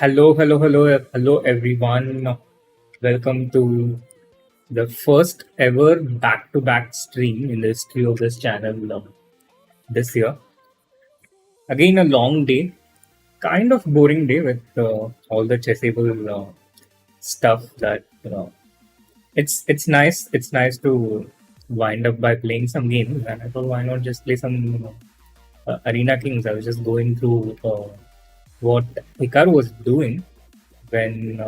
Hello, everyone. Welcome to the first ever back-to-back stream in the history of this channel this year. Again, a long day, kind of boring day with all the chessable stuff. That it's nice. It's nice to wind up by playing some games, and I thought, why not just play some Arena Kings? I was just going through what Hikaru was doing when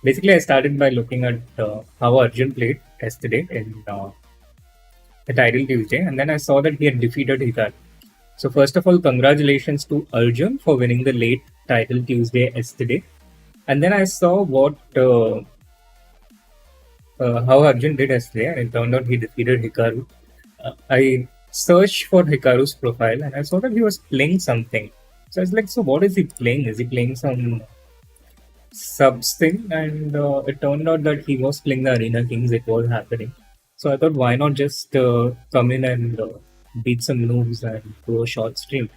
basically I started by looking at how Arjun played yesterday in the title Tuesday, and then I saw that he had defeated Hikaru. So first of all, congratulations to Arjun for winning the late title Tuesday yesterday. And then I saw what how Arjun did yesterday, and it turned out he defeated Hikaru. I searched for Hikaru's profile, and I saw that he was playing something. So I was like, so what is he playing? Is he playing some subs thing? And it turned out that he was playing the Arena Kings. It was happening. So I thought, why not just come in and beat some noobs and do a short stream?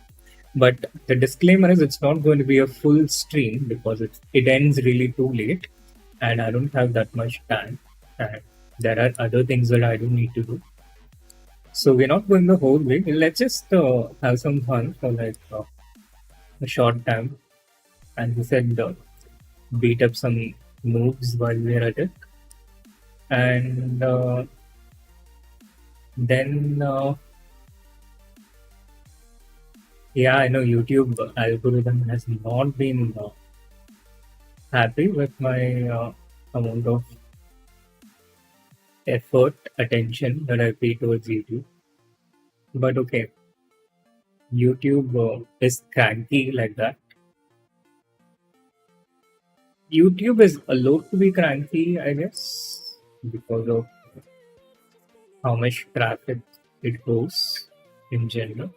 But the disclaimer is it's not going to be a full stream because it ends really too late, and I don't have that much time. And there are other things that I do need to do. So we're not going the whole way. Let's just have some fun for like a short time. And he said, beat up some moves while we're at it. And then, yeah, I know YouTube algorithm has not been happy with my amount of effort, attention that I pay towards YouTube. But okay, YouTube is cranky like that. YouTube is allowed to be cranky, I guess, because of how much traffic it goes in general.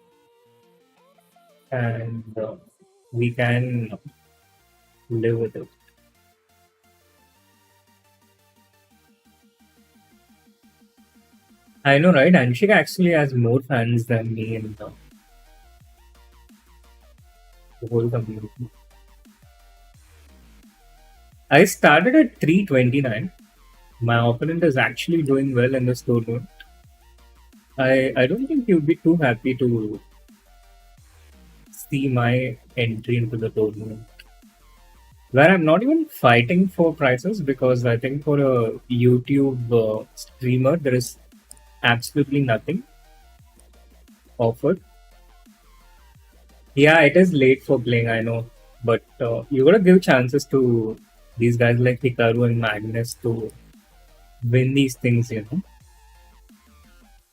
And we can live with it. I know, right? Anshik actually has more fans than me in the whole community. I started at 329. My opponent is actually doing well in this tournament. I don't think he would be too happy to see my entry into the tournament. Where I'm not even fighting for prizes because I think for a YouTube streamer, there is absolutely nothing offered. Yeah, it is late for playing, I know. But you gotta give chances to these guys like Hikaru and Magnus to win these things, you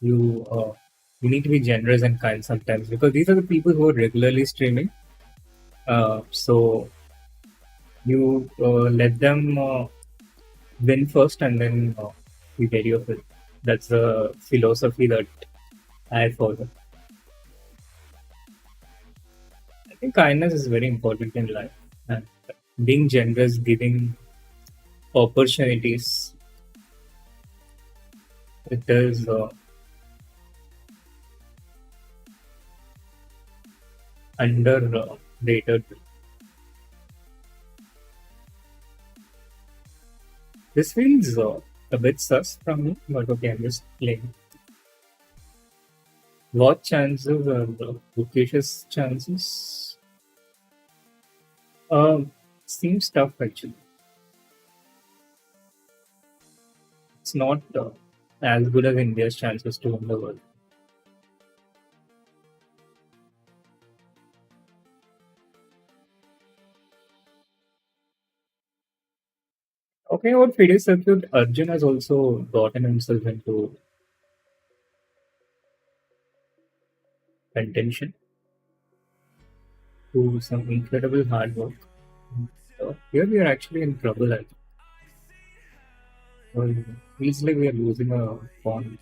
know. You need to be generous and kind sometimes because these are the people who are regularly streaming. So you let them win first and then be wary of it. That's the philosophy that I follow. I think kindness is very important in life. And being generous, giving opportunities, it is underrated. This feels a bit sus from me, but okay, I'm just playing. What chances are the vocacious chances? Seems tough actually. It's not as good as India's chances to win the world. Okay, on FIDE circuit, Arjun has also gotten himself into contention through some incredible hard work. Here we are actually in trouble. I think. Feels like we are losing a pawn.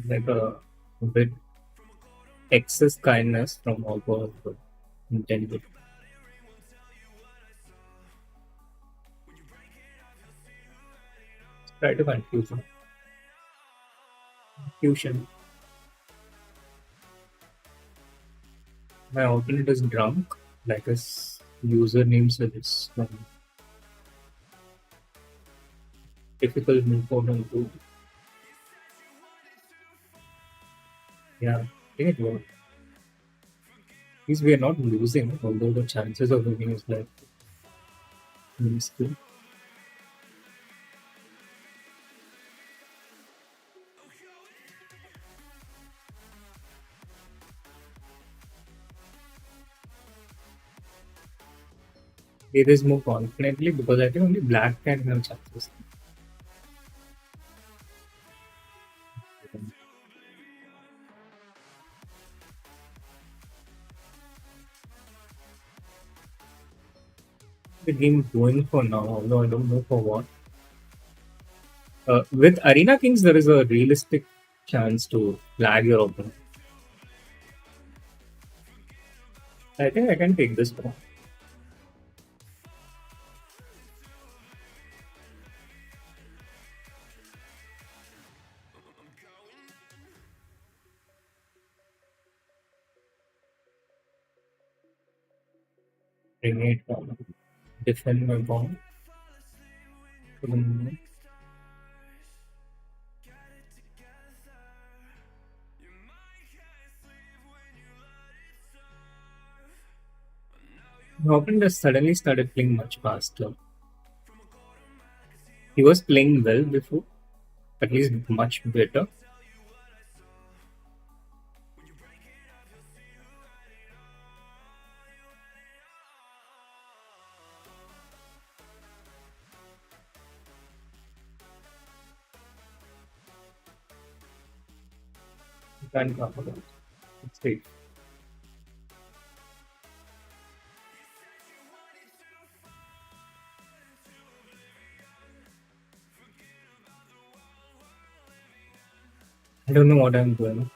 Like a bit excess kindness from all of the intended. Try to confusion. Confusion. My alternate is drunk, like his username suggests. Difficult move for him to. Yeah, I think it worked. At least we are not losing, although the chances of winning is like minuscule. It is more confidently because I think only black can have chances. The game is going for now, although I don't know for what. With Arena Kings, there is a realistic chance to lag your opponent. I think I can take this one. Bring it down. Defend my bomb. For the moment. My opponent just suddenly started playing much faster. He was playing well before, at least much better. You can't talk about it. It's great. I don't know what I'm doing.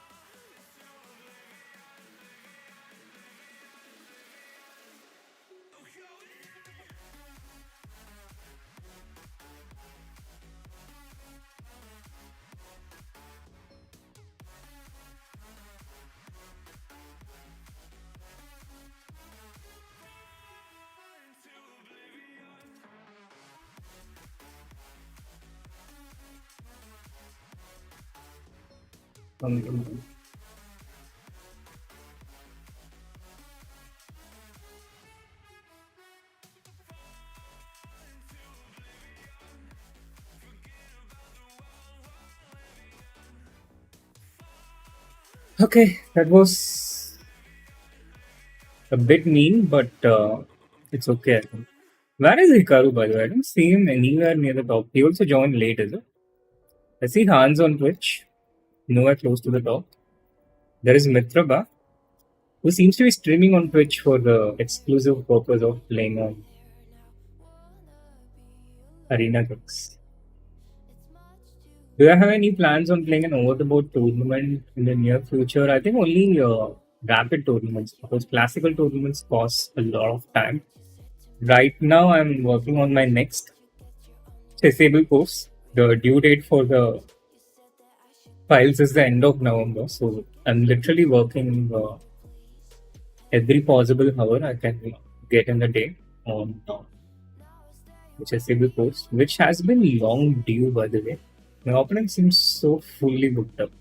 Um, Okay, that was a bit mean, but it's okay, I think. Where is Hikaru, by the way? I don't see him anywhere near the top. He also joined late, is it? I see Hans on Twitch, nowhere close to the top. There is Mitraba, who seems to be streaming on Twitch for the exclusive purpose of playing on Arena Kicks. Do you have any plans on playing an over-the-board tournament in the near future? I think only rapid tournaments because classical tournaments cost a lot of time. Right now, I'm working on my next chessable course. The due date for the files is the end of November, so I'm literally working every possible hour I can get in the day on the chessable course, which has been long due, by the way. My opponent seems so fully booked up.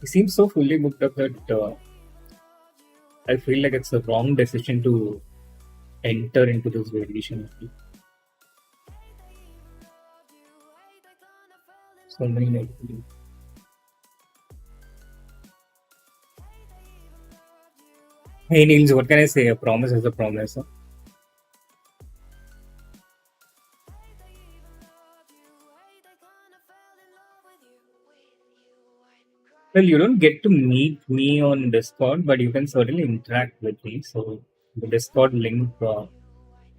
He seems so fully booked up that I feel like it's a wrong decision to enter into this variation. So many negative. Hey Niels, what can I say? A promise is a promise. Huh? Well, you don't get to meet me on Discord, but you can certainly interact with me. So the Discord link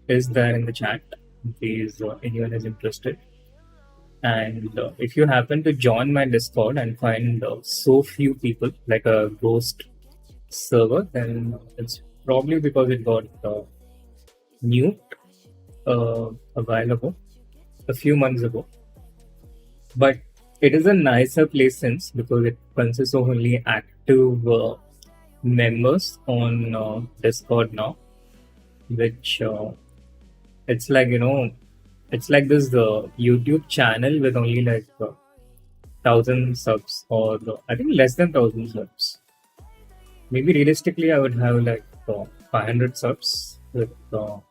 is there in the chat in case anyone is interested. And if you happen to join my Discord and find so few people, like a ghost server, then it's probably because it got nuked a while ago, a few months ago. But It is a nicer place since because it consists of only active members on Discord now, which it's like it's like this YouTube channel with only like 1,000 subs or I think less than 1,000 subs. Maybe realistically, I would have like 500 subs with the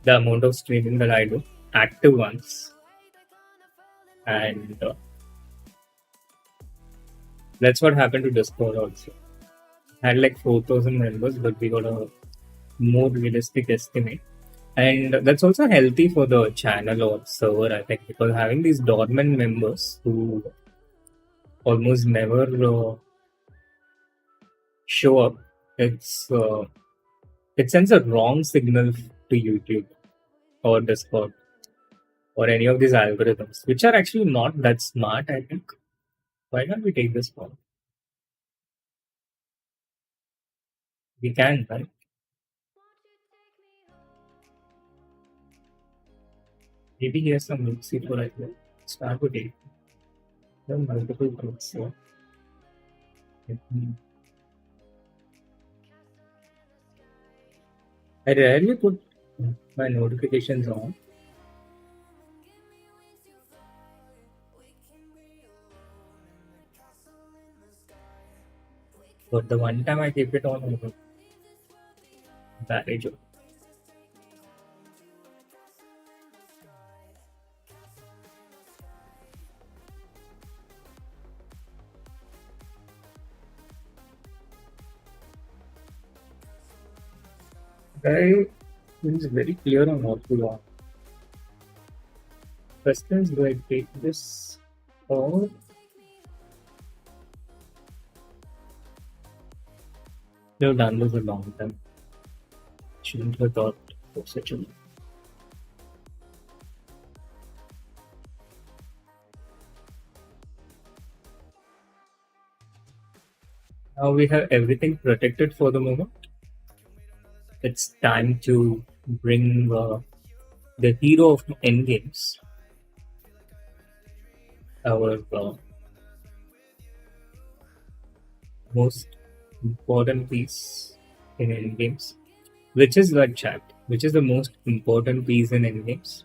amount of streaming that I do, active ones, and that's what happened to Discord also. Had like 4,000 members, but we got a more realistic estimate. And that's also healthy for the channel or server, I think, because having these dormant members who almost never show up, it's it sends a wrong signal to YouTube or Discord or any of these algorithms, which are actually not that smart, I think. Why can't we take this form? We can, right? Maybe here's some milk seed for like start with it. There are multiple groups. So let me- I rarely put my notifications on, but the one time I keep it on, I will manage it. I is very clear on what to want. First is, do I take this or you've done this a long time? Shouldn't have thought of such a Now we have everything protected for the moment. It's time to bring the hero of endgames, our most important piece in endgames, which is that chat, which is the most important piece in endgames.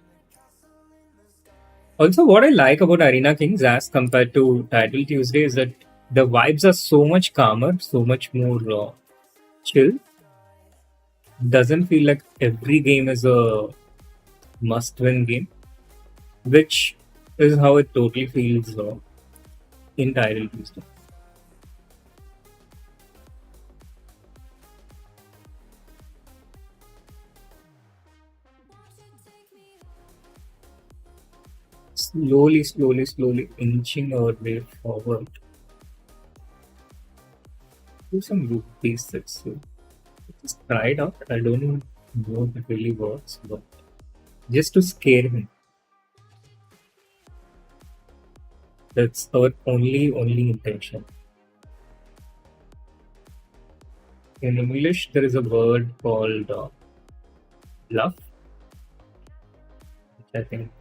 Also, what I like about Arena Kings as compared to Title Tuesday is that the vibes are so much calmer, so much more chill. Doesn't feel like every game is a must-win game, which is how it totally feels in Title Tuesday. Slowly inching our way forward to some loop pieces. So just try it out. I don't know if it really works, but just to scare him. That's our only intention. In English, there is a word called bluff, which I think.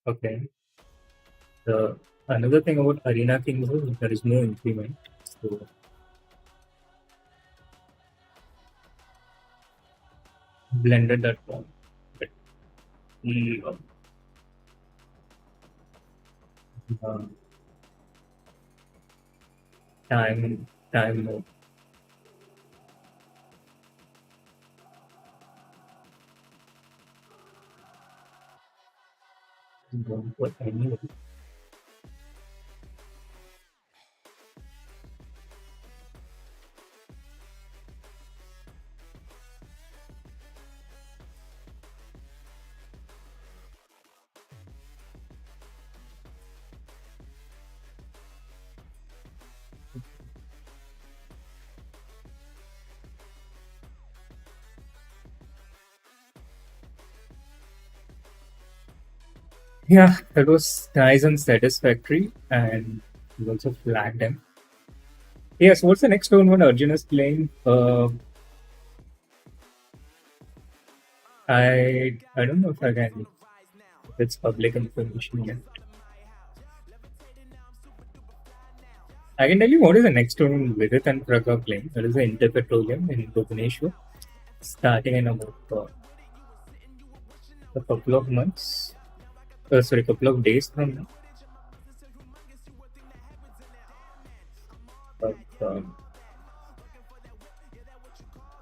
Okay. The another thing about Arena Kings is there is no increment, so blended that form. But we uh, time mode. What anyway. Yeah, that was nice and satisfactory, and we also flagged them. Yeah, so what's the next tournament Arjun is playing? I don't know if I can. If it's public information yet. I can tell you what is the next one Vidit and Praga playing. That is the Interpetroleum in Bhubaneswar, starting in about a couple of months. Sorry, couple of days from now. But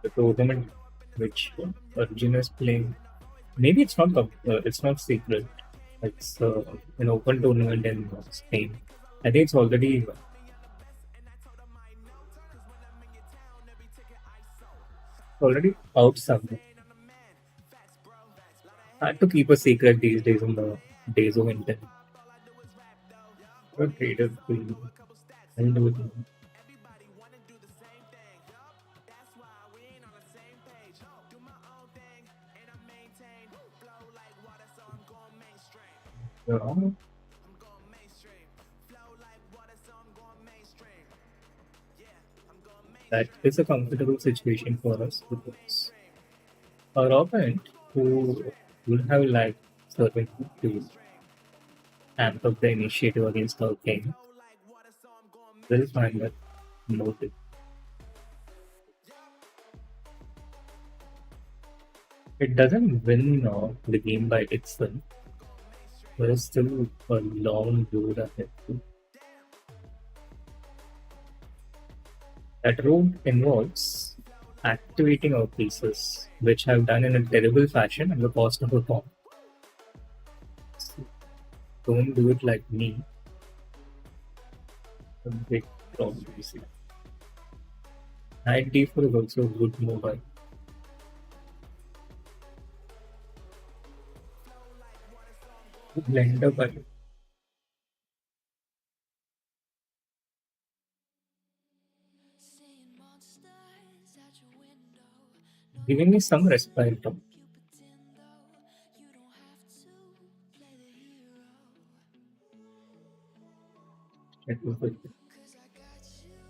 the tournament which Arjun is playing, maybe it's not secret. It's an open tournament in Spain. I think it's already out somewhere. Hard to keep a secret these days in the days of internet. But traders, I'll do it. Yeah, that is a comfortable situation for us because our opponent who would have liked certain to amp up the initiative against our king will find that noted. It doesn't win the game by itself. There's still a long road ahead. That road involves activating our pieces, which have done in a terrible fashion at the cost of a pawn. So don't do it like me. A big problem you see. Knight d4 is also a good move. Blender by giving me some respite.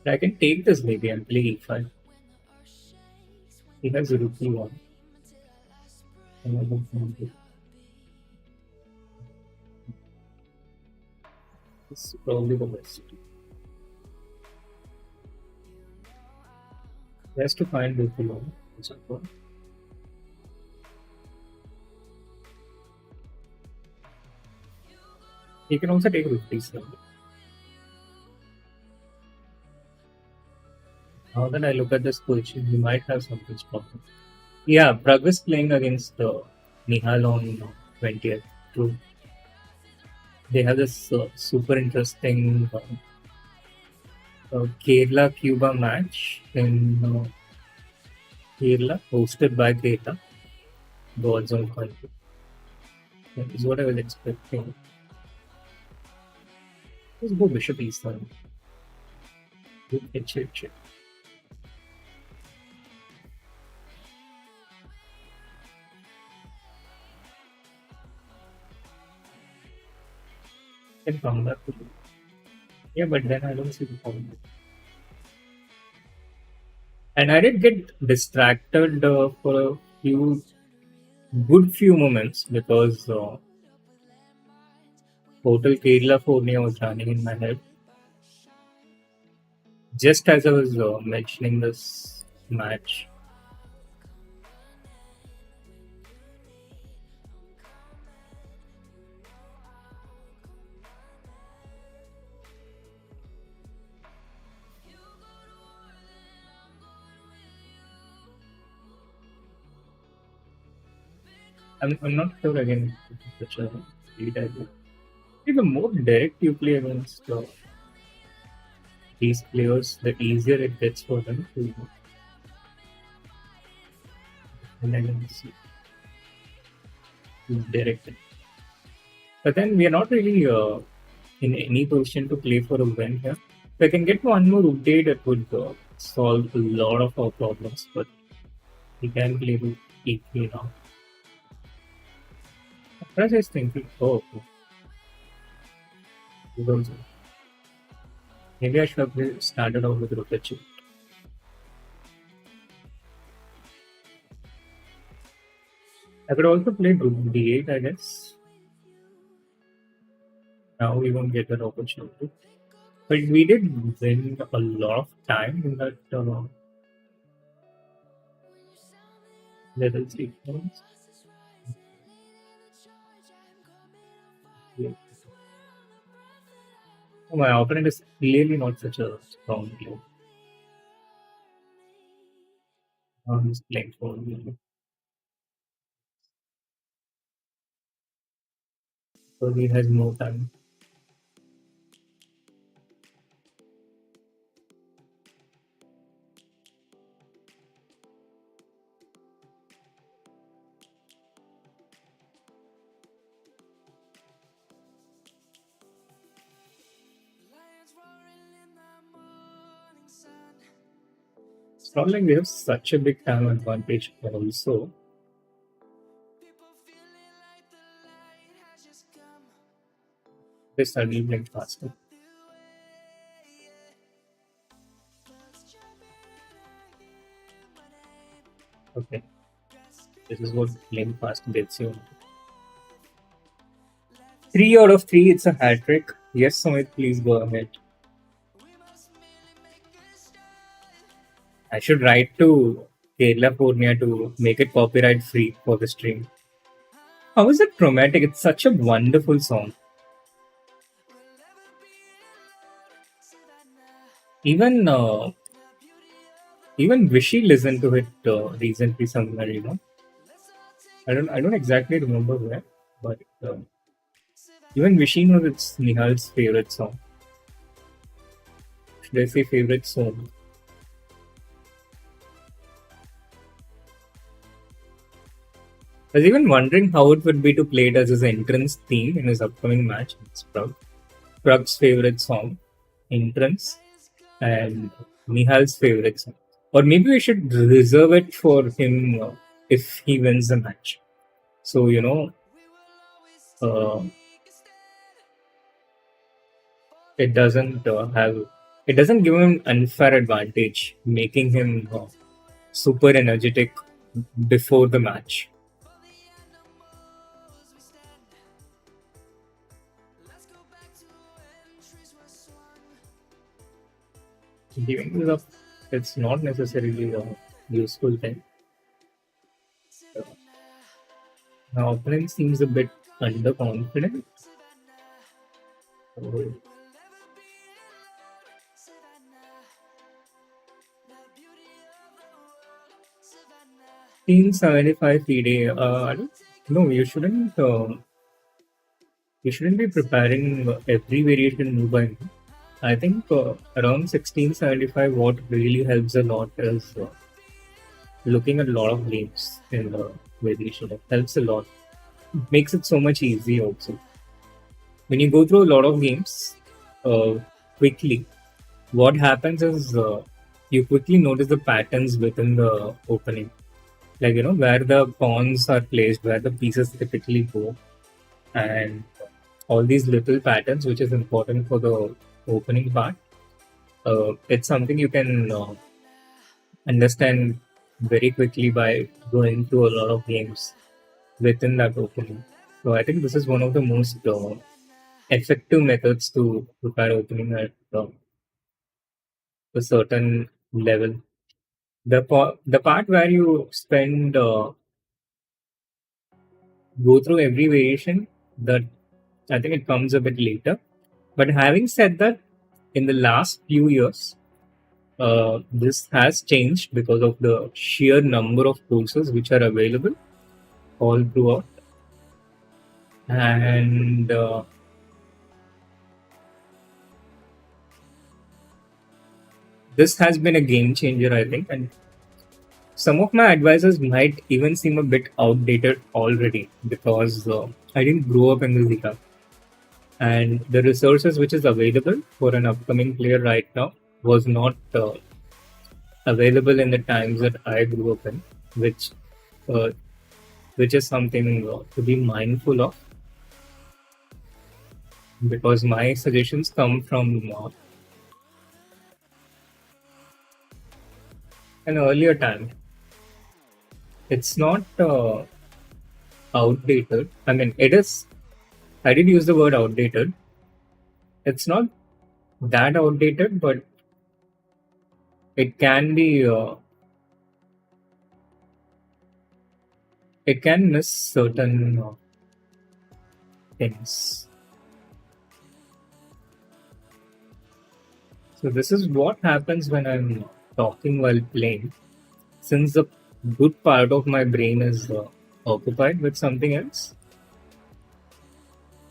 I can take this maybe and play e5. He has a rook e1. It's probably the best. He has to find rook e1. He can also take rook d7. Now that I look at this position, he might have something strong. Yeah, Prag is playing against Nihal on 20th. True. They have this super interesting Kerala Cuba match in Kerala, hosted by Kerala, God's own country. That is what I was expecting. Let's go Bishop E7. Check. Can come back to it. Yeah, but then I don't see the point. And I did get distracted for a few moments because Hotel Kerala Fornia was running in my head. Just as I was mentioning this match, I'm not sure again if it's such a lead I do. The more direct you play against these players, the easier it gets for them to direct it. But then we are not really in any position to play for a win here. If I can get one more update, it would solve a lot of our problems. But we can play to E3 now. I was just thinking, maybe I should have started off with Ripjaws. I could also play D8, I guess. Now we won't get that opportunity. But we did win a lot of time in that level sequence. Yeah. My opponent is clearly not such a strong player. He's playing for me. So he has no time. It's not like we have such a big time advantage also. They suddenly playing faster. Okay. This is what playing fast gets you. 3 out of 3, it's a hat trick. Yes, Sumit, please go ahead. I should write to California to make it copyright free for the stream. How is it chromatic? It's such a wonderful song. Even even Vishy listened to it recently somewhere. I don't exactly remember where, but even Vishy knows it's Nihal's favorite song. Should I say favorite song? I was even wondering how it would be to play it as his entrance theme in his upcoming match. It's Prag's favorite song, entrance, and Nihal's favorite song. Or maybe we should reserve it for him if he wins the match. So, uh, it doesn't it doesn't give him unfair advantage, making him super energetic before the match. Giving this up, it's not necessarily a useful thing. Now, opponent seems a bit underconfident. So, 1575 FIDE. I don't, no, you shouldn't be preparing every variation move by move. I think around 1675, what really helps a lot is looking at a lot of games in the variation. It helps a lot. It makes it so much easier also. When you go through a lot of games quickly, what happens is you quickly notice the patterns within the opening. Like, where the pawns are placed, where the pieces typically go, and all these little patterns, which is important for the opening part. It's something you can understand very quickly by going through a lot of games within that opening. So I think this is one of the most effective methods to prepare opening at a certain level. The part where you spend go through every variation, that I think it comes a bit later. But having said that, in the last few years, this has changed because of the sheer number of courses which are available all throughout, and this has been a game changer, I think. And some of my advisors might even seem a bit outdated already because I didn't grow up in the Zika, and the resources which is available for an upcoming player right now was not available in the times that I grew up in, which uh, which is something to be mindful of because my suggestions come from an earlier time. It's not. outdated. I mean, it is. I did use the word outdated. It's not that outdated, but it can be. It can miss certain things. So this is what happens when I'm talking while playing. Since the good part of my brain is occupied with something else,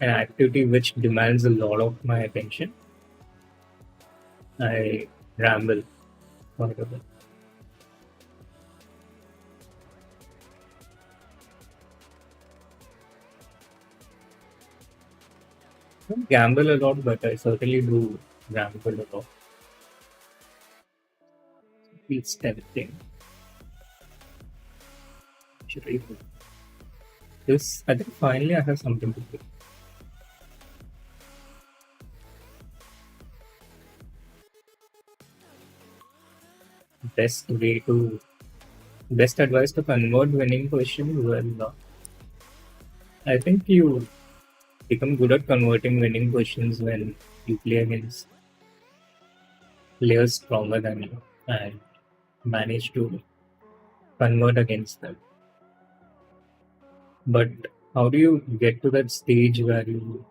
an activity which demands a lot of my attention, I ramble quite a bit. I don't gamble a lot, but I certainly do ramble a lot. Feels tempting. Should I do this? I think finally I have something to do. Best way to best advice to convert winning questions. Well, I think you become good at converting winning questions when you play against players stronger than you and manage to convert against them. But how do you get to that stage where you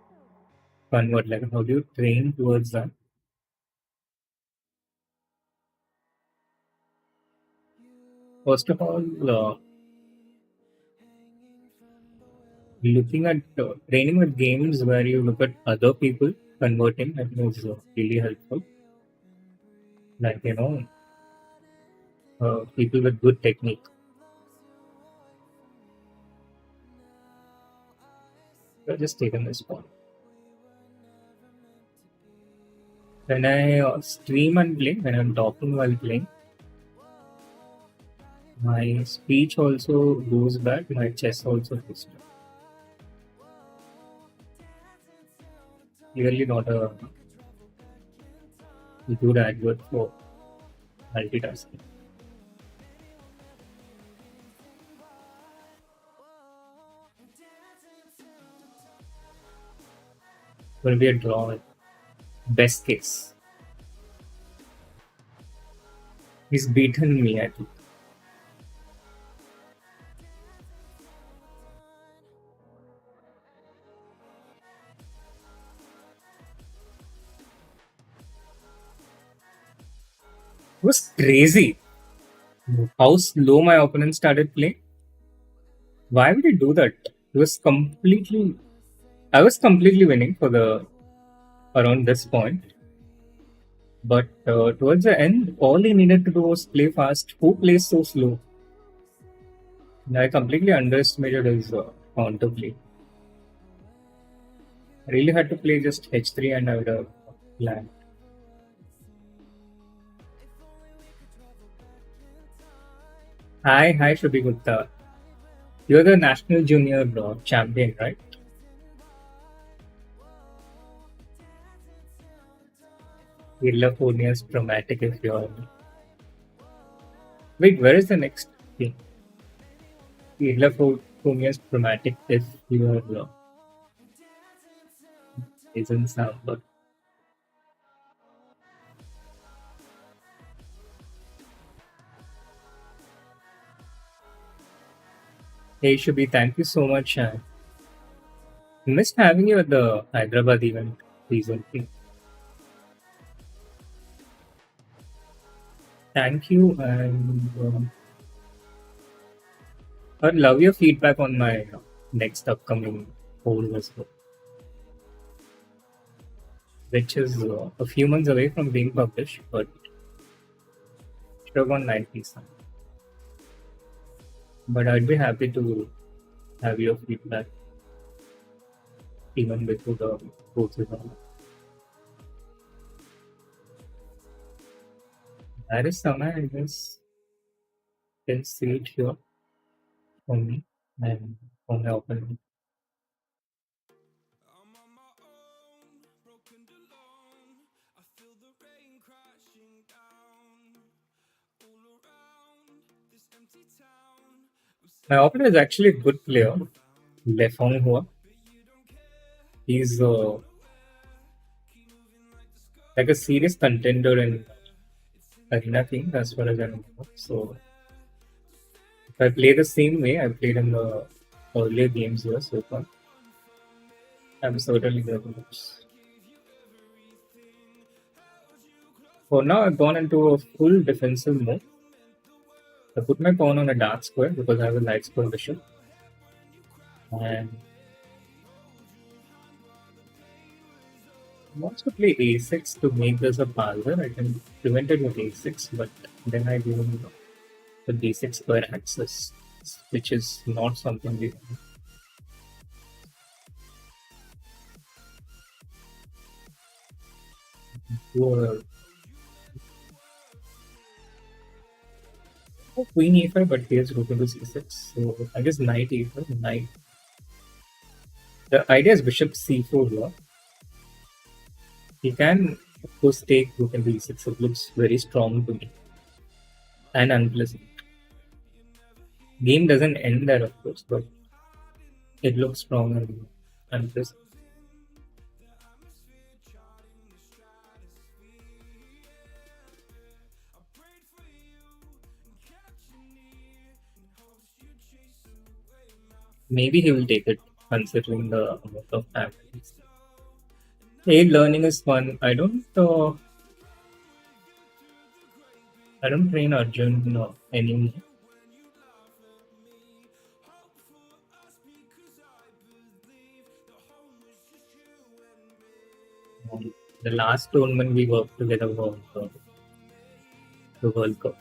convert? Like, how do you train towards that? First of all, looking at training with games where you look at other people converting, I think is really helpful. Like, people with good technique. I've just taken this point. When I stream and play, when I'm talking while playing, my speech also goes bad, my chest also goes bad. Clearly not a good advert for multitasking. Will be a draw. Best case. He's beaten me, I think. It was crazy how slow my opponent started playing. Why would he do that? It was completely. I was completely winning for the around this point, but towards the end, all he needed to do was play fast. Who plays so slow? And I completely underestimated his counter play. I really had to play just H3 and I would have landed. Hi, Shruti Gupta. You're the national junior champion, right? California's dramatic if you're. Wait, where is the next thing? California's dramatic if you're isn't sound, but hey, Shubi, thank you so much. Missed having you at the Hyderabad event recently. Thank you, and I'd love your feedback on my next upcoming poll as well, which is a few months away from being published, but should have gone 90 some. But I'd be happy to have your feedback even before the post is on. There is some, I guess, can see it here for me and for my opponent. My opponent is actually a good player. Lefong Hua. He's like a serious contender in Arena King as far as I know. So if I play the same way I played in the earlier games here so far, I'm certainly going to lose. For now, I've gone into a full defensive mode. I put my pawn on a dark square because I have a light square bishop. And I want to play a6 to make this a parser. I can prevent it with a6, but then I give him the d6 square access, which is not something we do. Queen e5, but he has rook into c6. So I guess knight e5, knight. The idea is bishop c4 here. He can, of course, take rook into e6. It looks very strong to me and unpleasant. Game doesn't end there, of course, but it looks strong and unpleasant. Maybe he will take it considering the amount of time. Hey, learning is fun. I don't train Arjun anymore. The last tournament we worked together was the World Cup.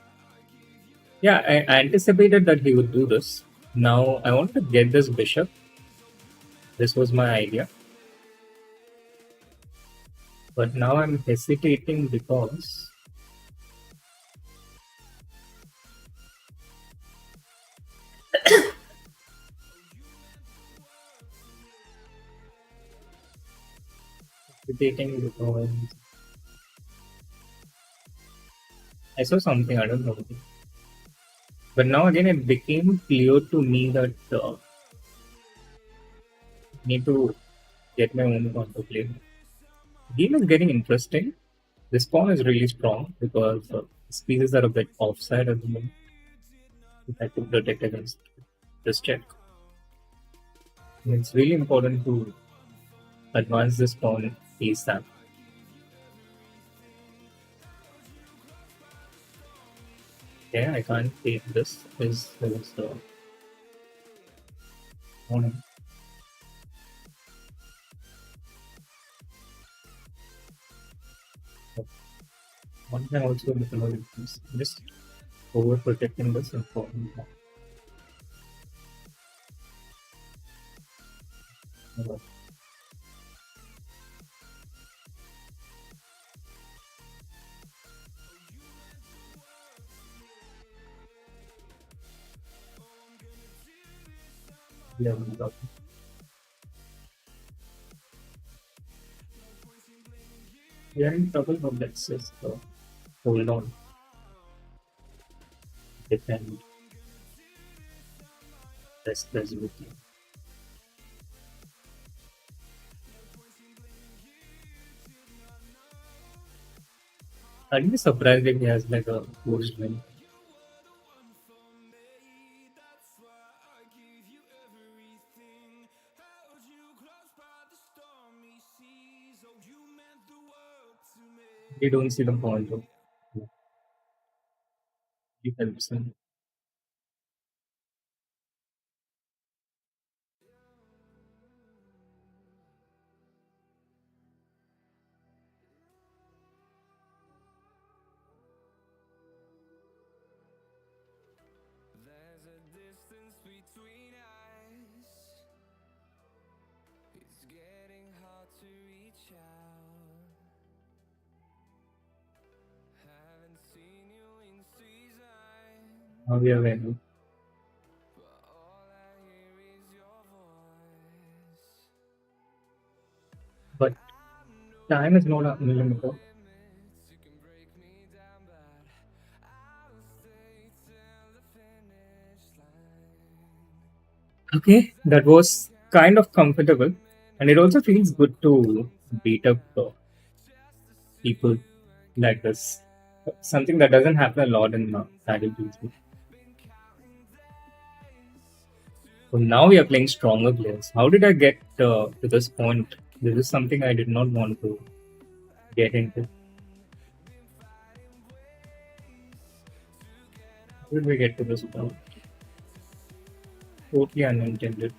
Yeah, I anticipated that he would do this. Now I want to get this bishop. This was my idea. But now I'm hesitating because hesitating because I saw something, I don't know. But now again it became clear to me that I need to get my own counter play. Game is getting interesting. This pawn is really strong because his pieces are a bit offside at the moment. If I could protect against this check. And it's really important to advance this pawn ASAP. Okay, I can't take this. Is pawn. One can also become just overprotecting this important pawn. Yeah, we got it. We are in trouble, but let's just hold on. Defend. Rest resolutely. I'd be surprised if he has like a forced win. We don't see the point though. He helps him. There's a distance between us. It's getting hard to reach out. Haven't seen you in season, Now we are ready. but all I hear is your voice. But time is not a millimeter. Limits, you can break me down, but I'll stay till the finish line. Okay, that was kind of comfortable, and it also feels good to beat up people like this. Something that doesn't happen a lot in paddle PC. So now we are playing stronger players. How did I get to this point? This is something I did not want to get into. How did we get to this point? Totally unintended.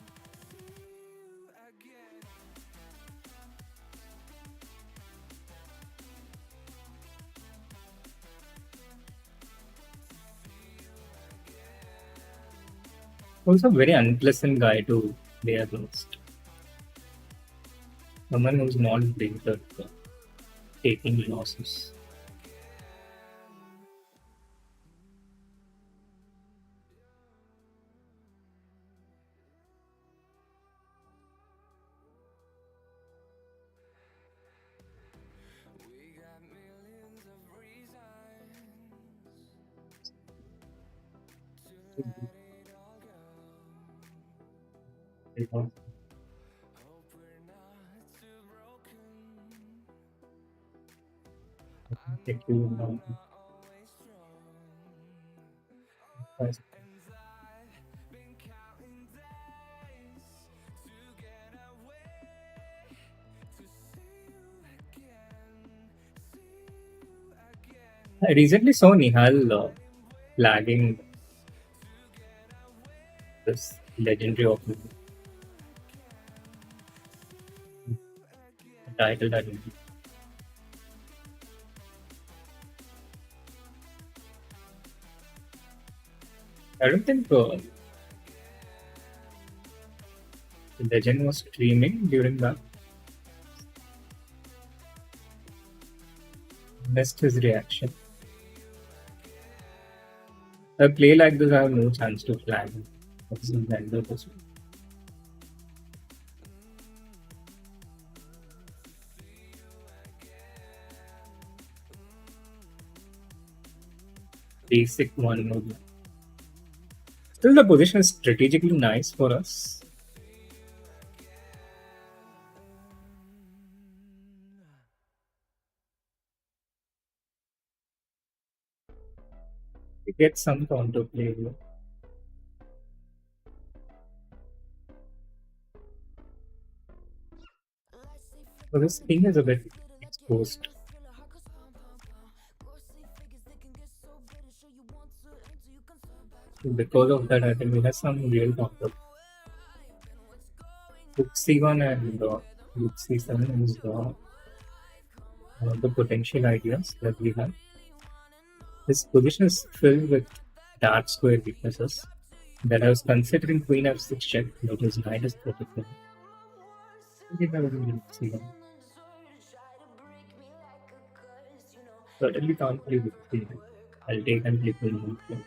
Also, very unpleasant guy to play against. Someone who's not great at taking losses. We got millions of reasons to let it all go. Hope we're not too broken. I Take know you we're down. not always strong. And I've been counting days to get away, to see you again, see you again. I recently saw Nihal flagging this legendary of title that I don't think Legend was streaming during that. Missed his reaction. A play like this, I have no chance to flag. That's the vendor this one. Basic one. Maybe. Still, the position is strategically nice for us. We get some counter play here. So this thing is a bit exposed. Because of that, I think we have some real counter. Book C1 and Book C7 is one of the potential ideas that we have. This position is filled with dark square weaknesses that I was considering Queen F6 check, but his knight is protected. I think I would really see him. Certainly can't play with the I'll take and play Queen F6.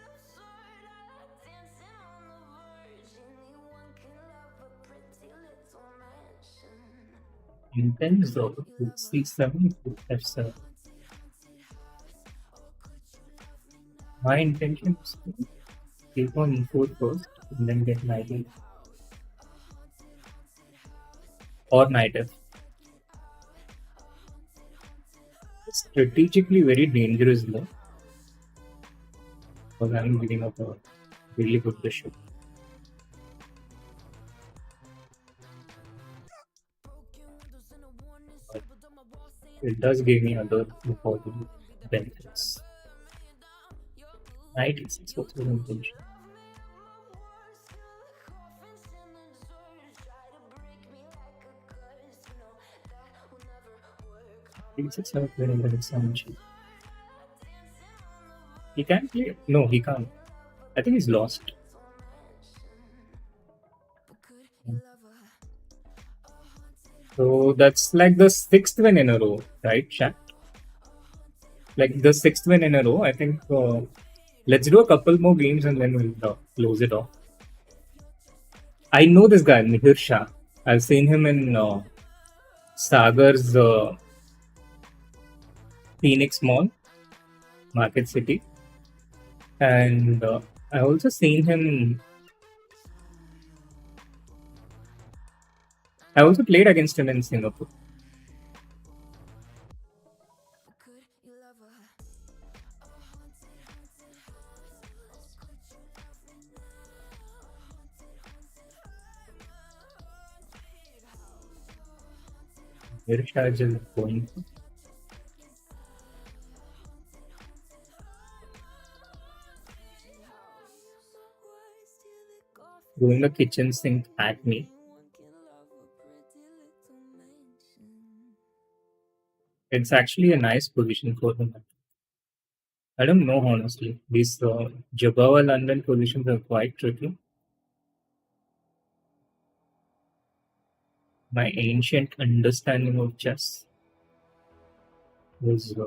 Intense though, Rook C7, Rook F7. My intention is to take on E4 first and then get knight E or knight F. It's strategically very dangerous though, because I'm giving up a really good bishop. But it does give me other important benefits. Knight E6, what's your intention? E6 are playing the examination. He can play? No, he can't. I think he's lost. So that's like the sixth win in a row, right, chat? Like the sixth win in a row. I think let's do a couple more games and then we'll close it off. I know this guy, Mihir Shah. I've seen him in Sagar's Phoenix Mall, Market City. And I also seen him I also played against him in Singapore. Irshad is going the kitchen sink at me. It's actually a nice position for him. I don't know honestly. These Jabawa London positions are quite tricky. My ancient understanding of chess was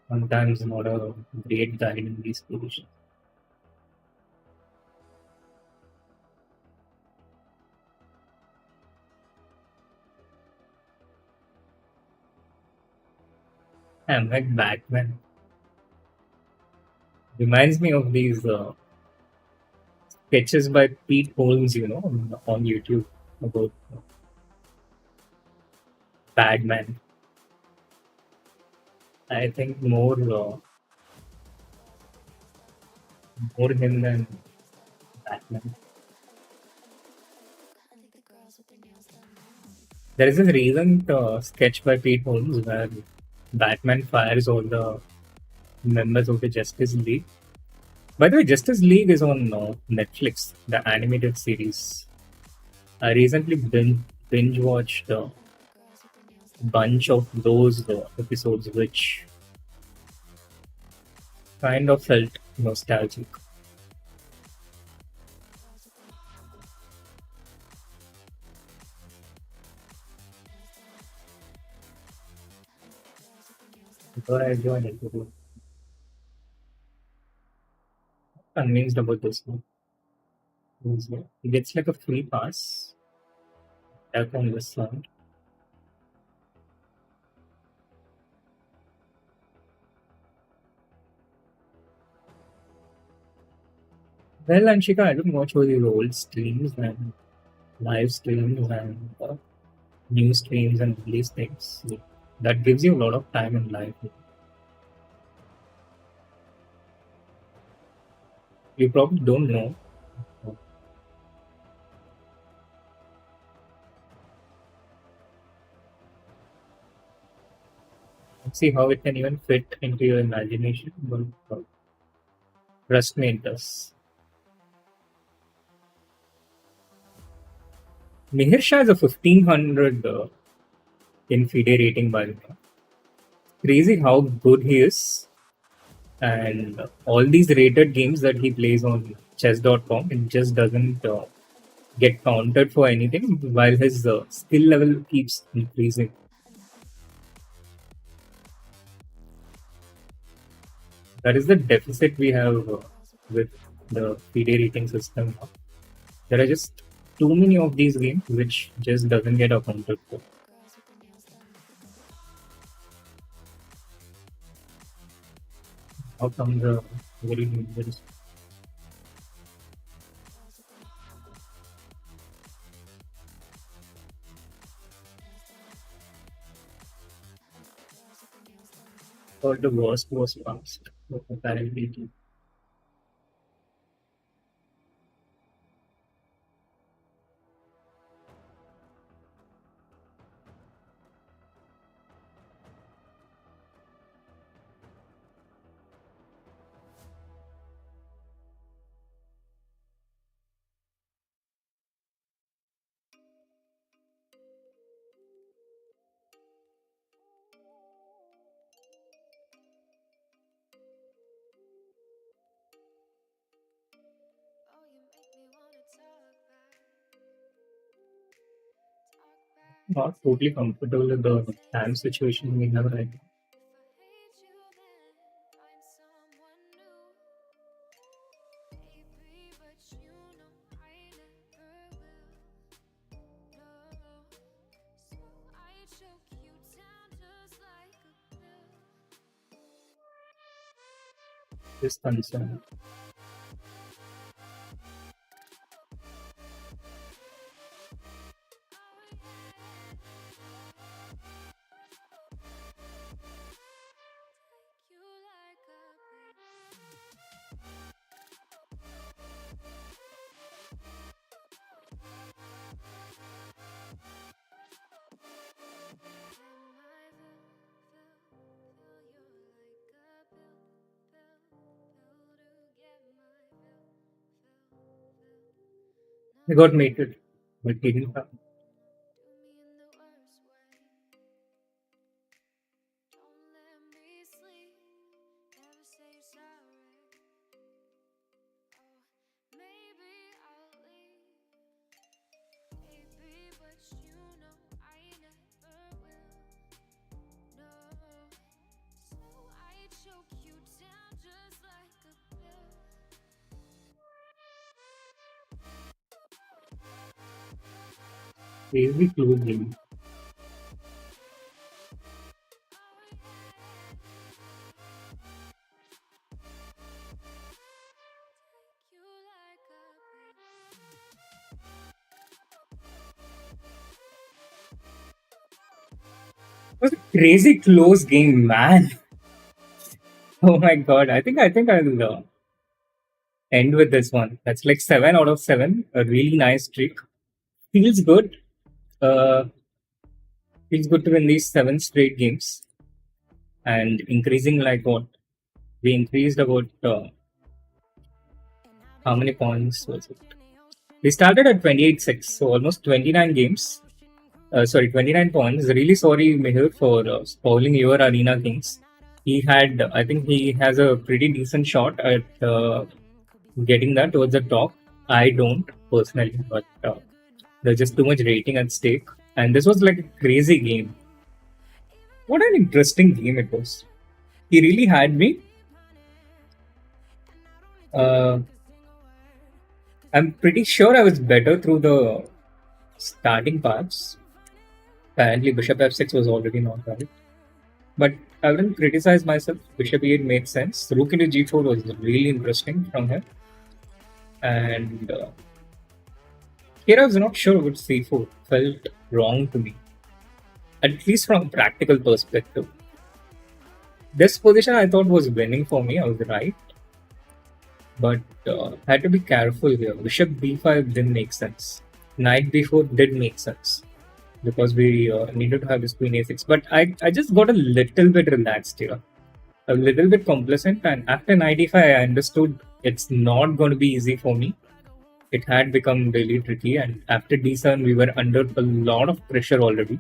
sometimes not a great guide in these positions. I'm like Batman. Reminds me of these sketches by Pete Holmes, on YouTube about Batman. I think more him than Batman. There is a recent sketch by Pete Holmes where Batman fires all the members of the Justice League. By the way, Justice League is on Netflix, the animated series. I recently binge watched a bunch of those episodes, which kind of felt nostalgic. Before I joined it, was convinced about this one. He gets like a free pass. Tap on this side. Well, Anshika, I don't watch all these old streams and live streams and new streams and these things. That gives you a lot of time in life. You probably don't know. See how it can even fit into your imagination. But trust me, it does. Mihir Shah is a 1500 in FIDE rating, by the way. Crazy how good he is. And all these rated games that he plays on chess.com, it just doesn't get counted for anything while his skill level keeps increasing. That is the deficit we have with the FIDE rating system. There are just too many of these games which just doesn't get accounted for. How come the very dangerous or the worst was past? Apparently, not totally comfortable with the time situation we have right now. This concern. He got mated, but he didn't come. Crazy close game. It was a crazy close game, man. Oh my god! I think I'll end with this one. That's like 7 out of 7. A really nice streak. Feels good. Uh, feels good to win these 7 straight games and increasing like what we increased about how many points was it? We started at 28-6, so almost 29 games. Sorry, 29 points. Really sorry, Mihir, for spoiling your Arena Kings. He had, I think he has a pretty decent shot at getting that towards the top. I don't personally, but there's just too much rating at stake. And this was like a crazy game. What an interesting game it was. He really had me. Uh, I'm pretty sure I was better through the starting parts. Apparently, Bishop f6 was already not right. But I wouldn't criticize myself. Bishop e8 made sense. Rook into g4 was really interesting from him. And here I was not sure what c4 felt wrong to me, at least from a practical perspective. This position I thought was winning for me. I was right. But had to be careful here. Bishop b5 didn't make sense. Knight b4 did make sense because we needed to have this queen a6. But I just got a little bit relaxed here, a little bit complacent. And after knight e5, I understood it's not going to be easy for me. It had become really tricky. And after d7, we were under a lot of pressure already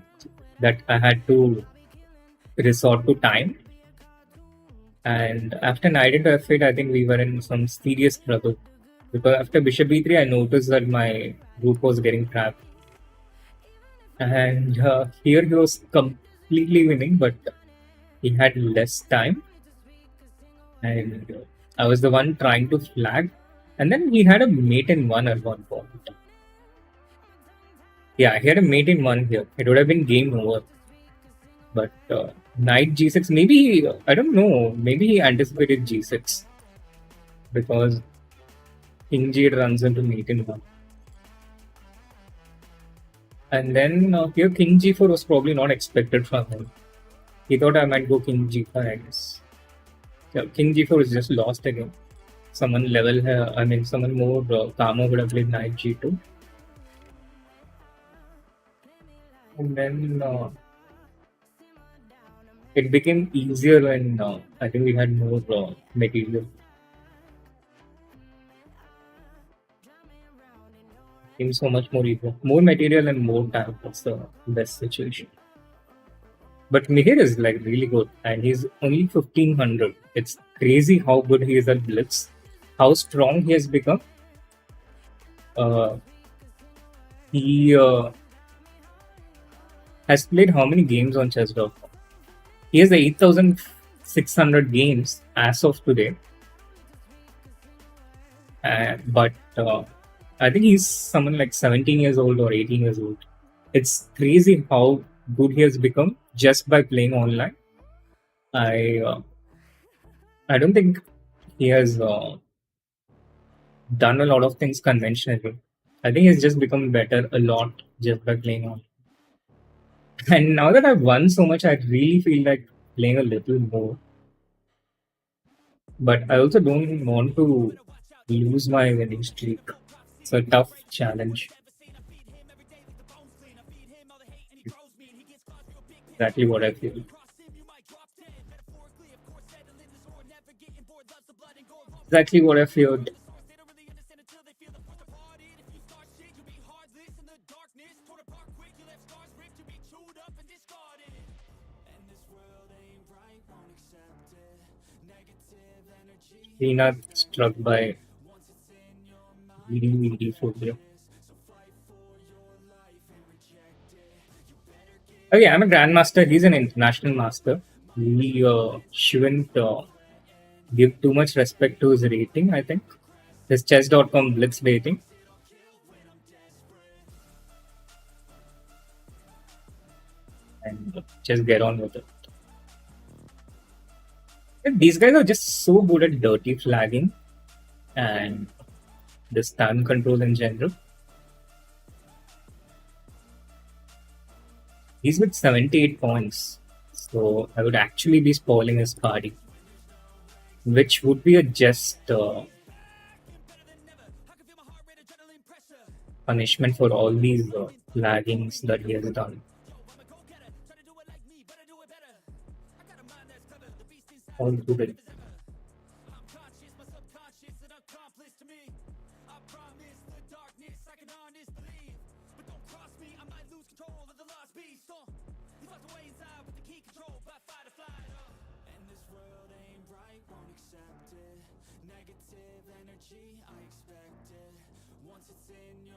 that I had to resort to time. And after knight into f8, I think we were in some serious trouble. Because after bishop b3, I noticed that my group was getting trapped. And here he was completely winning, but he had less time. And I was the one trying to flag. And then he had a mate in one at one point. Yeah, he had a mate in one here. It would have been game over. But knight g6, maybe, I don't know, maybe he anticipated g6. Because king g8 runs into mate in one. And then here king g4 was probably not expected from him. He thought I might go king g5, I guess. Yeah, king g4 is just lost again. Someone level here, I mean, someone more calmer would have played knight g2. And then it became easier when I think we had more material. Became so much more easier. More material and more time. That's the best situation. But Mihir is like really good, and he's only 1500. It's crazy how good he is at blitz, how strong he has become. He has played how many games on chess.com? He has 8,600 games as of today. But I think he's someone like 17 years old or 18 years old. It's crazy how good he has become just by playing online. I don't think he has done a lot of things conventionally. I think he's just become better a lot just by playing on. And now that I've won so much, I really feel like playing a little more. But I also don't want to lose my winning streak. It's a tough challenge. Exactly what I feel. Exactly what I feared. Peanut struck by VD phobia. Okay, I'm a grandmaster. He's an international master. We shouldn't give too much respect to his rating, I think. His chess.com blitz rating. And just get on with it. And these guys are just so good at dirty flagging and this time control in general. He's with 78 points. So I would actually be spoiling his party, which would be a just punishment for all these laggings that he has done. All good.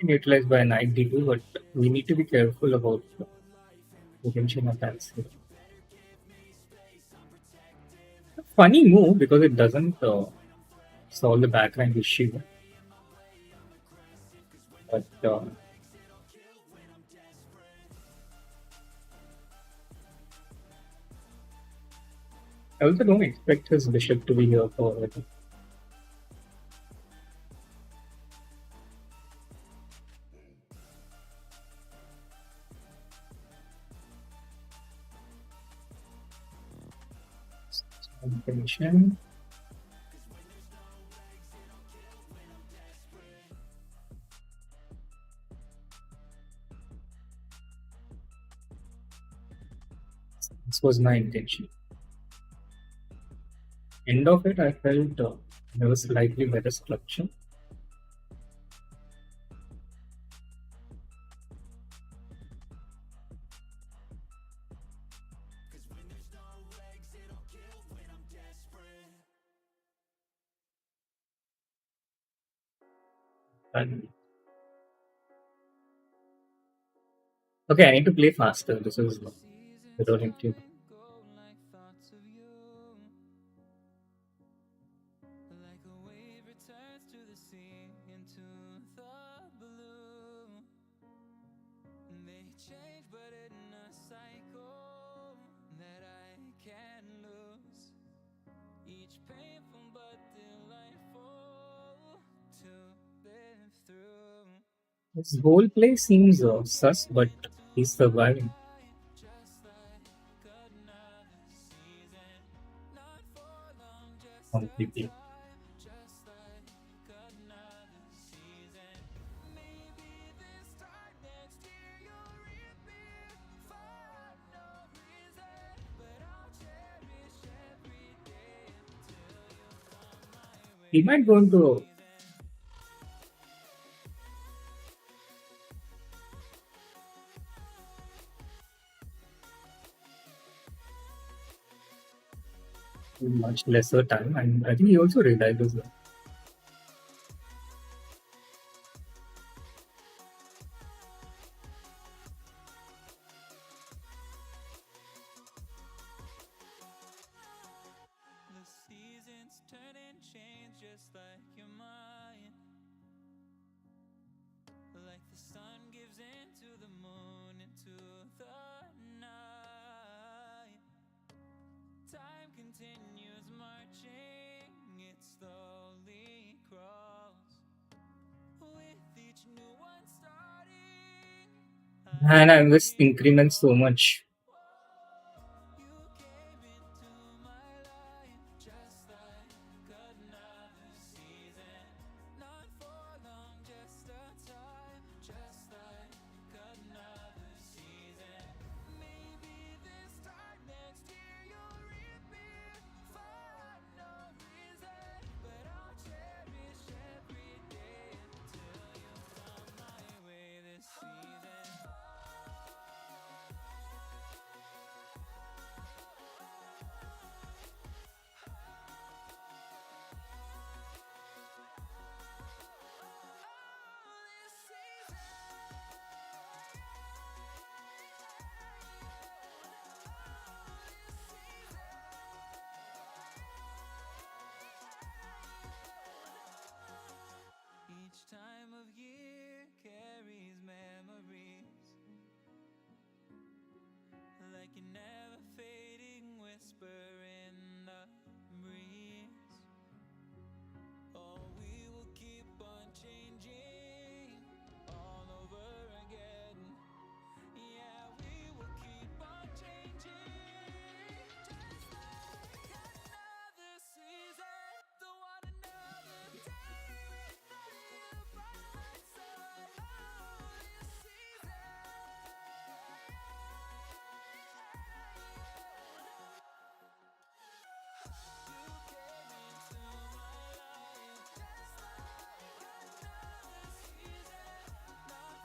Utilized by Knight D2, but we need to be careful about potential attacks here. Funny move because it doesn't solve the background issue. But I also don't expect his bishop to be here for it. Information. This was my intention. End of it, I felt there was slightly better structure. And okay, I need to play faster. This is without him. His whole play seems sus, but he's surviving completely. He might go into much lesser time, and I think he also realizes that. And I miss increments so much.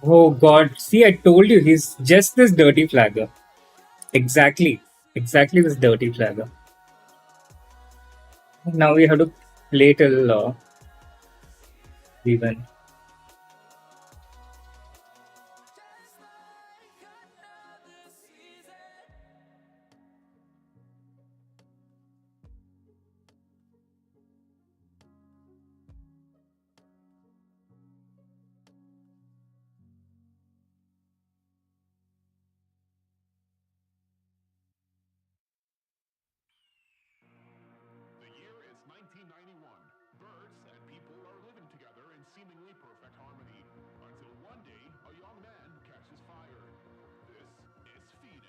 Oh God! See, I told you he's just this dirty flagger. Exactly, exactly this dirty flagger. Now we have to play till we win. The year is 1991. Birds and people are living together in seemingly perfect harmony. Until one day, a young man catches fire. This is Phoenix.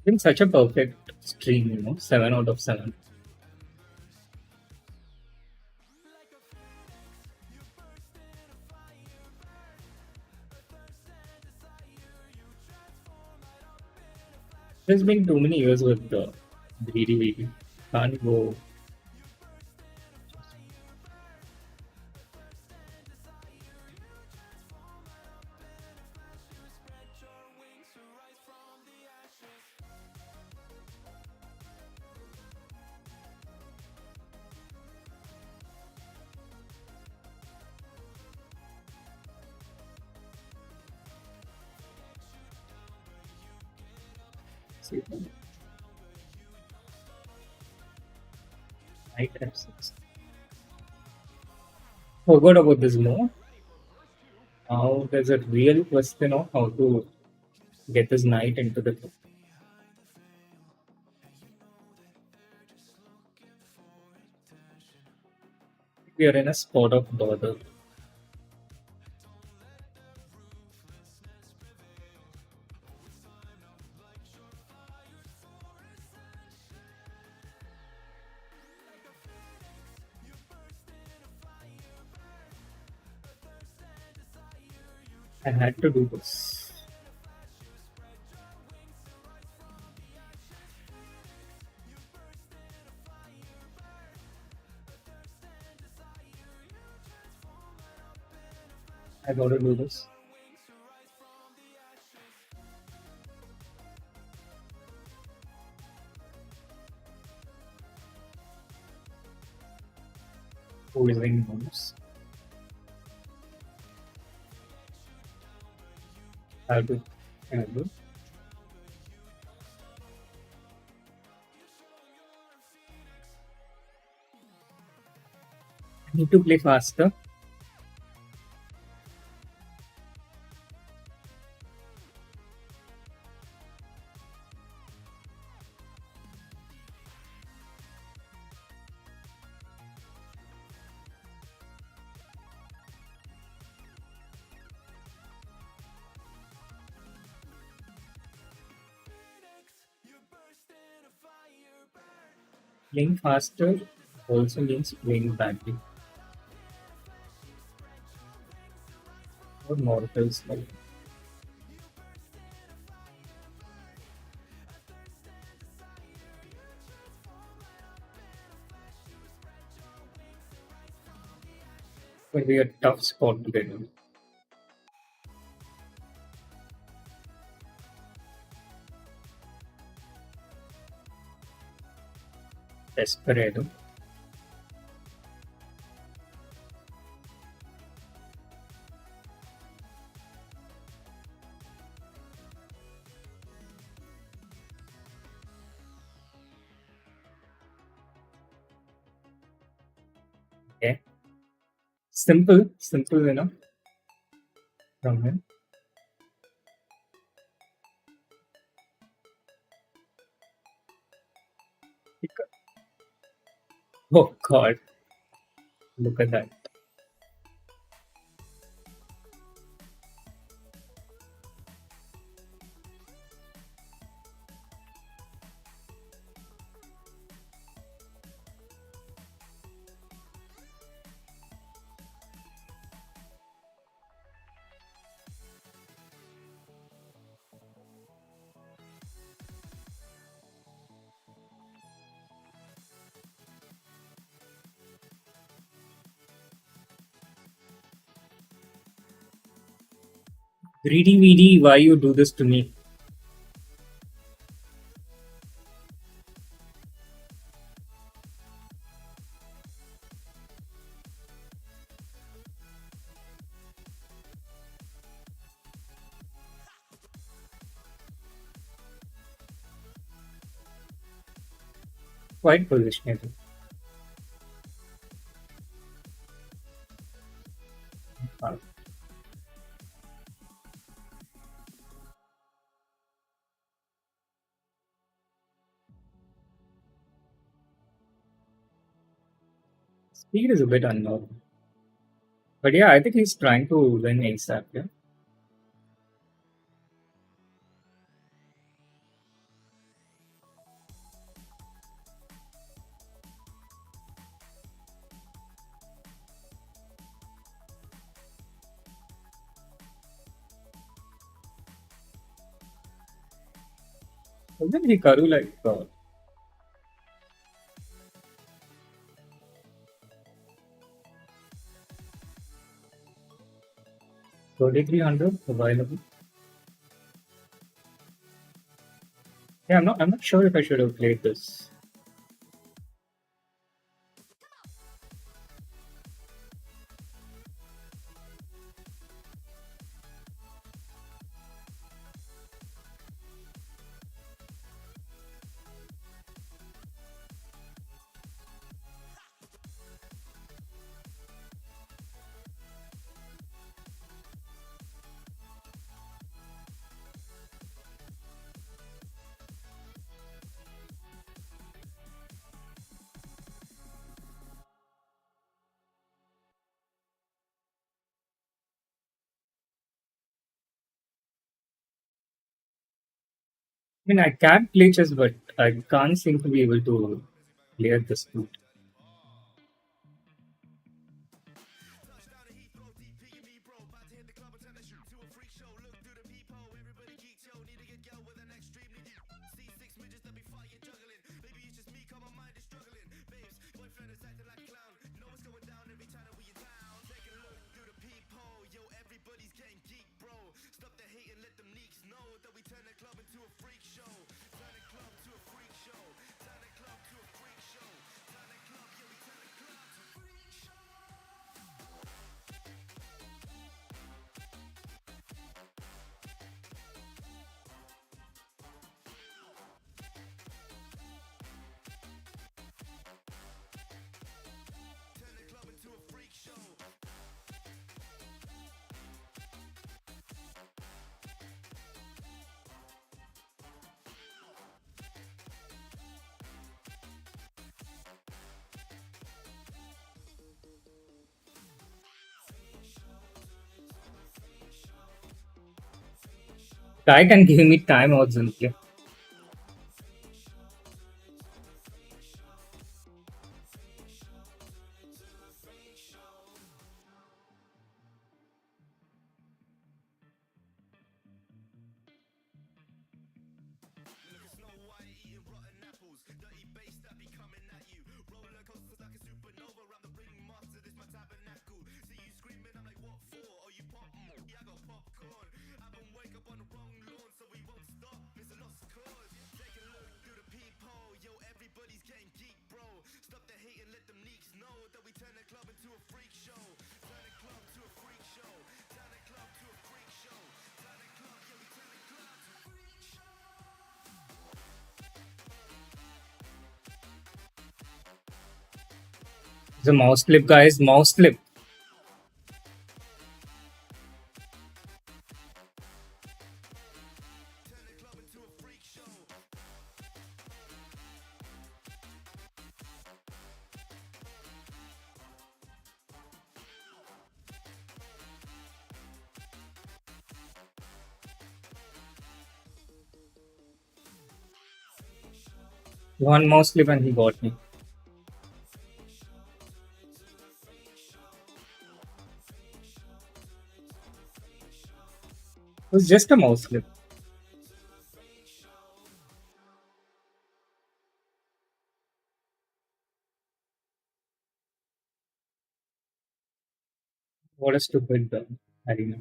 Been such a perfect stream, 7 out of 7. There's been too many years with the greedy. Can't go. See, Knight F6. Forgot about this more. Now there's a real question of how to get this knight into the. We are in a spot of bother. I had to do this. I gotta do this. Poisoning moves. I'll do. I'll do. I need to play faster. Playing faster also means playing badly. Or mortals like will be a tough spot to get in. Desperado. Okay. Simple enough from him. Oh God, look at that. Greedy VD, why you do this to me? Quite positionable. Uh, Speed is a bit unknown. But yeah, I think he's trying to win ASAP. Yeah. Wasn't Hikaru like 2300 available? Yeah, I'm not sure if I should have played this. I mean, I can play chess, but I can't seem to be able to clear this route. Guy can give me timeouts and play. It's a mouse clip, guys. Mouse clip. One mouse clip and he got me. It was just a mouse clip. What a stupid arena.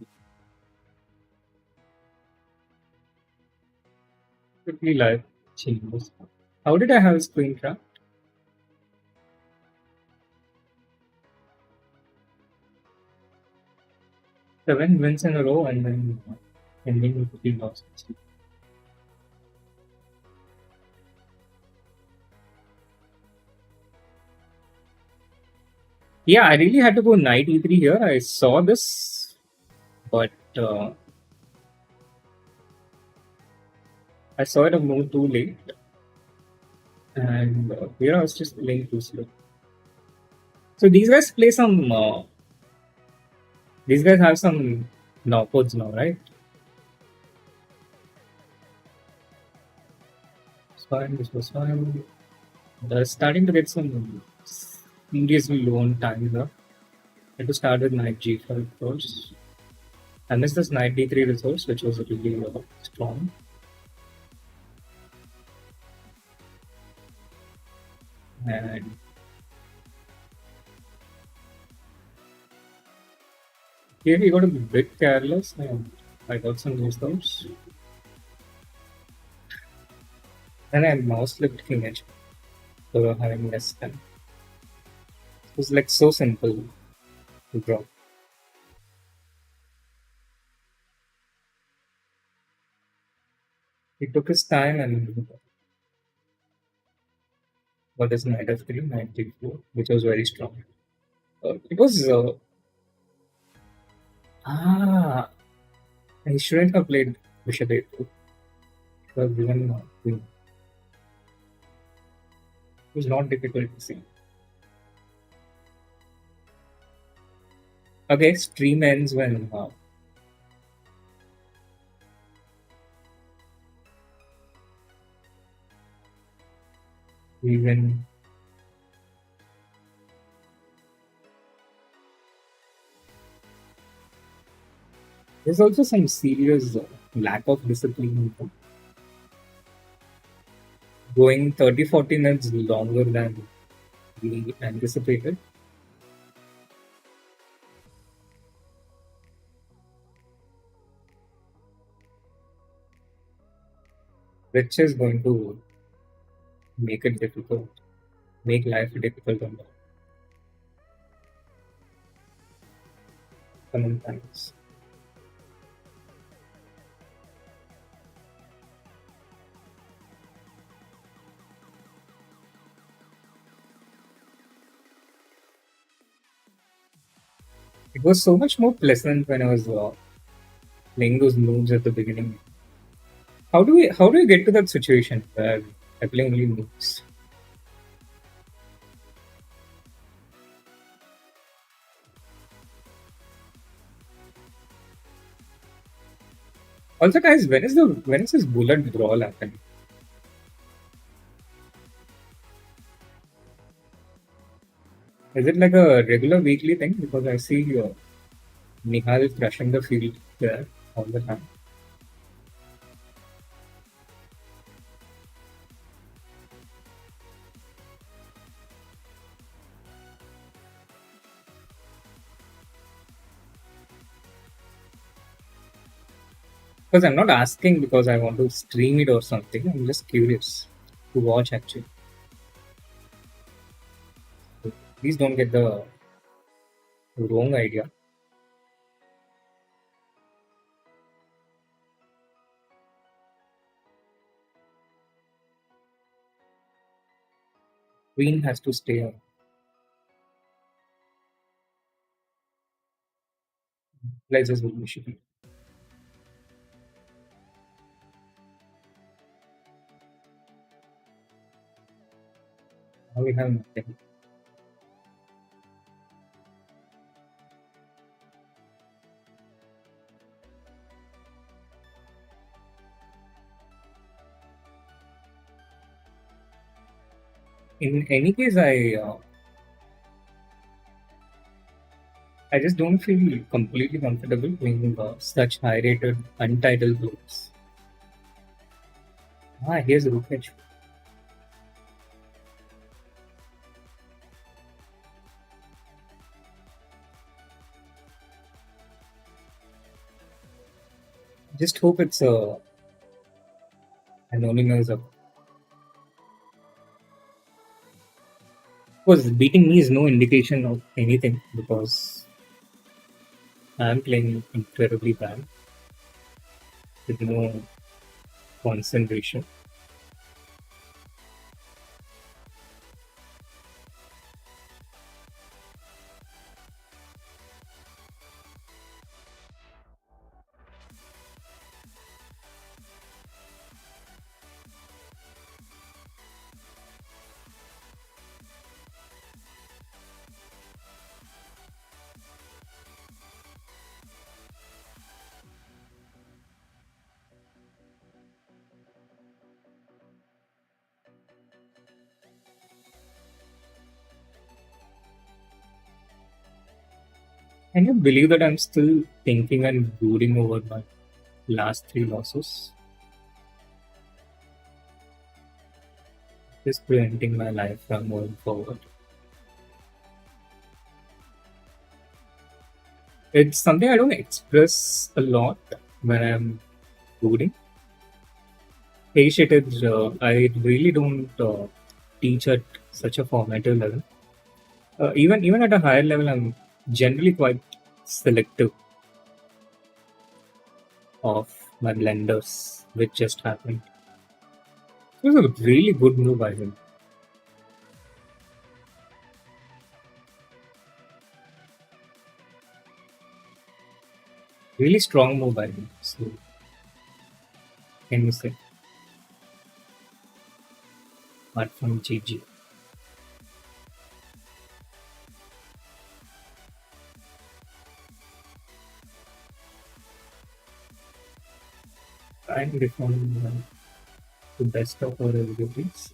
quickly live changes. How did I have a screen crack? 7 wins in a row and then ending with 3 losses. Yeah, I really had to go knight e3 here. I saw this, but I saw it a move too late, and here I was just playing too slow. So these guys play some. These guys have some knockouts now, right? It's fine. This was fine. They're starting to get some seriously low on time here. I had to start with knight g5 first. I missed this knight d3 resource, which was really strong. And here we got a bit careless, and I got some resource. And I mouse flipped king edge for having less time. It was like so simple to draw. He took his time and got his knight f3, knight d4, which was very strong. It was I shouldn't have played bishop a2. Should have given queen. It was not difficult to see. Okay, stream ends when we win. There's also some serious lack of discipline. Going 30-40 minutes longer than we anticipated. Which is going to make it difficult, make life difficult on the coming times. It was so much more pleasant when I was playing those moves at the beginning. How do we get to that situation where I play only moves? Also, guys, when is this bullet brawl happening? Is it like a regular weekly thing? Because I see Nihal is crushing the field there all the time. Because I'm not asking because I want to stream it or something. I'm just curious to watch actually. Please don't get the wrong idea. Queen has to stay on. Places will be shipping. Now we have nothing. In any case, I just don't feel completely comfortable playing such high-rated untitled groups. Here's Rupage. Just hope it's an and only knows of course beating me is no indication of anything because I'm playing incredibly bad with no concentration. Can you believe that I'm still thinking and brooding over my last three losses? Just preventing my life from moving forward. It's something I don't express a lot when I'm brooding. Patience, I really don't teach at such a formative level. Even at a higher level, I'm generally quite selective of my blenders, which just happened. It was a really good move by him. Really strong move by him. So, can you say? Apart from GG. Trying to reform the best of our abilities.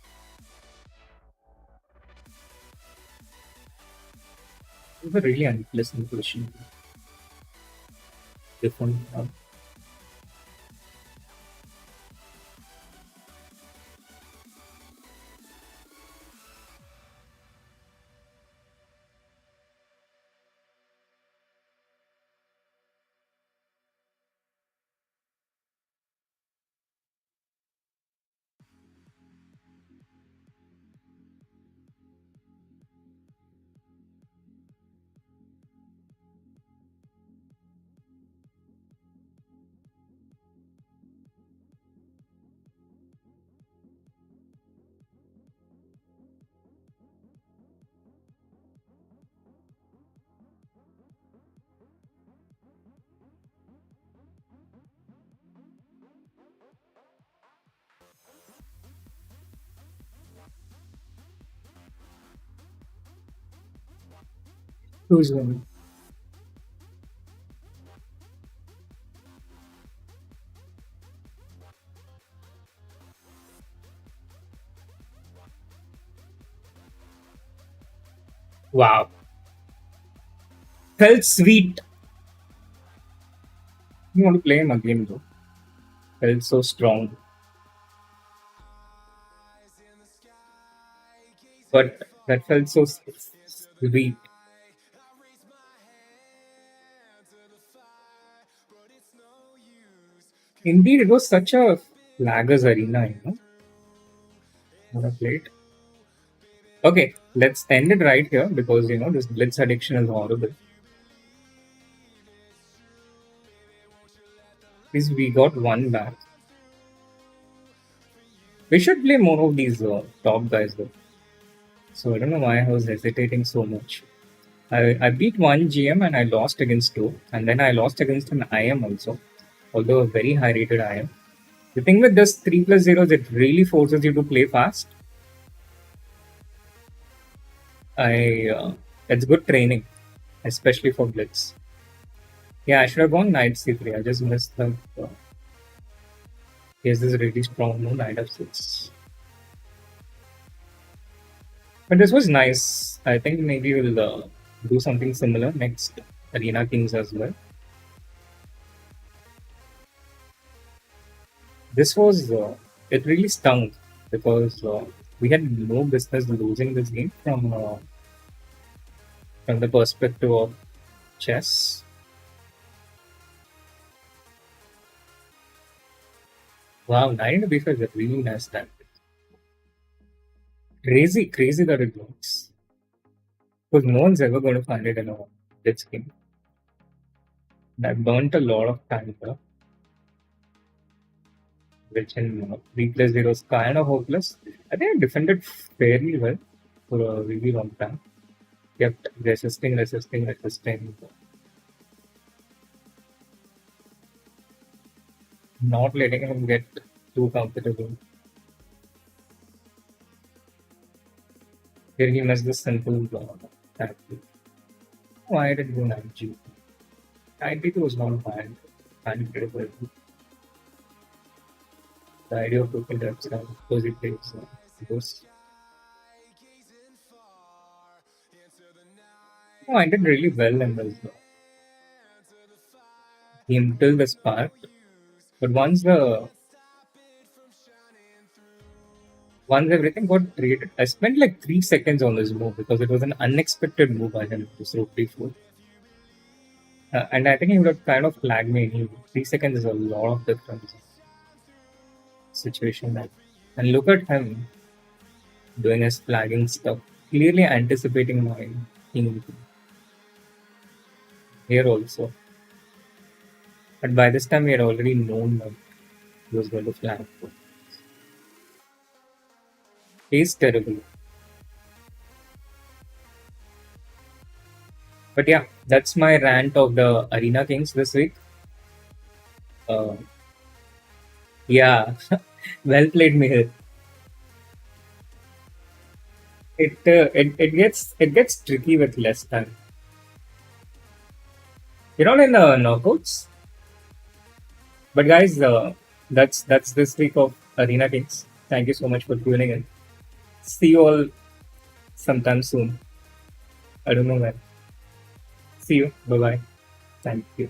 It was a really unpleasant question. Reform. Who's winning? Wow. Felt sweet. You want to play him again though. Felt so strong. But that felt so sweet. Indeed, it was such a laggers arena, What I played. Okay, let's end it right here because this blitz addiction is horrible. Please, we got one back. We should play more of these top guys though. So I don't know why I was hesitating so much. I beat one GM and I lost against two, and then I lost against an IM also, although a very high rated IM. The thing with this 3 plus 0s, it really forces you to play fast. It's good training, especially for Blitz. Yeah, I should have gone Knight C3. I just missed the. He has this really strong move, Knight F6. But this was nice. I think maybe we'll do something similar next Arena Kings as well. This was. It really stung because we had no business losing this game from the perspective of chess. Wow, 9 is a really nice time. Crazy, crazy that it works. Because no one's ever going to find it in a dead skin. That burnt a lot of time, bro, which in 3+0 is kind of hopeless. I think I defended fairly well for a really long time. Kept resisting, resisting, resisting. Not letting him get too comfortable. Here he missed the simple tactic. Why did he go 9G? 92 was not bad. And critical. The idea of looking at that because it takes those. Oh, I did really well in this game till the spark. But once everything got created, I spent like 3 seconds on this move because it was an unexpected move by him to throw before. And I think he would have kind of flagged me. 3 seconds is a lot of difference situation. And look at him doing his flagging stuff, clearly anticipating my king here also. But by this time, we had already known that he was going to flag. He's terrible. But yeah, that's my rant of the Arena Kings this week. Uh, yeah, well played, Mihir. It gets tricky with less time. You're not in the knockouts, but guys, that's this week of Arena Kings. Thank you so much for tuning in. See you all sometime soon. I don't know when. See you. Bye bye. Thank you.